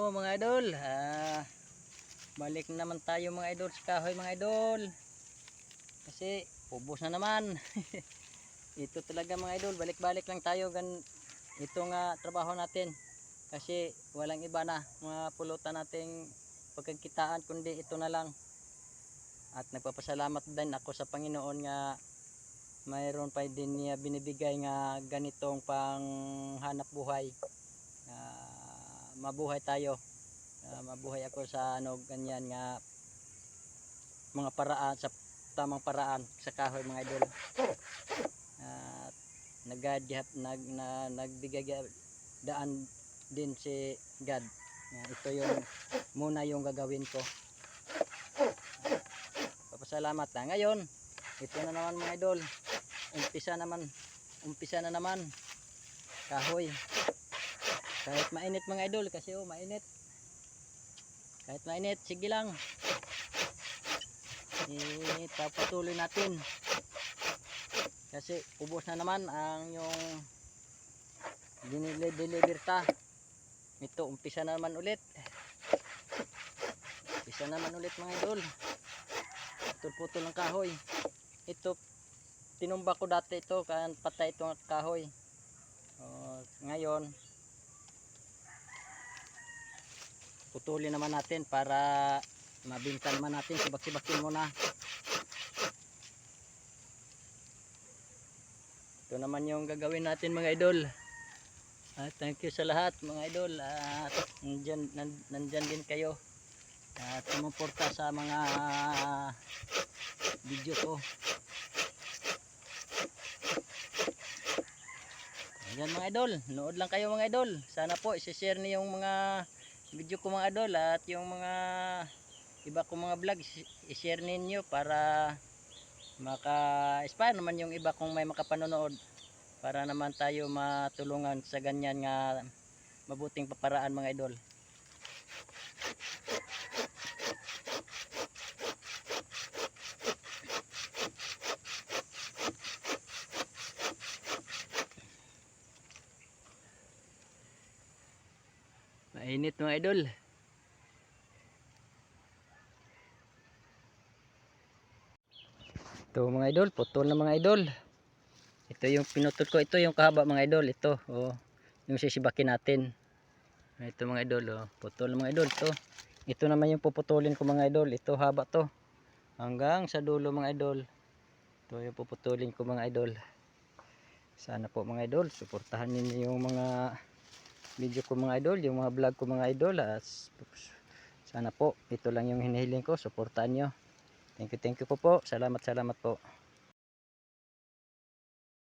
So mga idol, balik na naman tayo mga idol sa kahoy mga idol. Kasi ubos na naman. Ito talaga mga idol, balik-balik lang tayo ito nga trabaho natin. Kasi walang iba na mga pulutan nating pagkakitaan kundi ito na lang. At nagpapasalamat din ako sa Panginoon nga mayroon pa din niya binibigay nga ganitong panghanap buhay. Mabuhay tayo. Mabuhay ako sa ganyan nga mga paraan, sa tamang paraan sa kahoy mga idol. At nagbigay daan din si God. Ito yung muna yung gagawin ko. Papasalamat na ngayon. Ito na naman mga idol. Umpisa na naman kahoy. Kahit mainit mga idol, kasi mainit. Kahit mainit, sige lang. Ipapatuloy natin. Kasi ubos na naman ang yung dinideliver ta. Ito, umpisa na naman ulit. Umpisa na naman ulit mga idol. Putol-putol ng kahoy. Ito, tinumba ko dati ito, kaya patay itong kahoy. Ngayon, putulin naman natin para mabinta naman natin, sibak-sibakin muna. Ito naman yung gagawin natin mga idol. Thank you sa lahat mga idol. Nandyan din kayo at sumuporta sa mga video ko. Ayan mga idol, nood lang kayo mga idol. Sana po i-share niyo yung mga video ko mga idol, at yung mga iba kong mga vlog i-share ninyo para maka-inspire naman yung iba kong may makapanonood, para naman tayo matulungan sa ganyan nga mabuting paparaan mga idol. Mainit mga idol. Ito mga idol, putol na mga idol. Ito yung pinutol ko, ito yung kahaba mga idol. Ito, yung sisibakin natin. Ito mga idol, putol na mga idol. Ito naman yung puputulin ko mga idol. Ito haba to, hanggang sa dulo mga idol. Ito yung puputulin ko mga idol. Sana po mga idol, suportahan niyo yung mga video ko mga idol, yung mga vlog ko mga idol. Sana po, ito lang yung hinihiling ko, suportahan nyo. Thank you po po. Salamat po.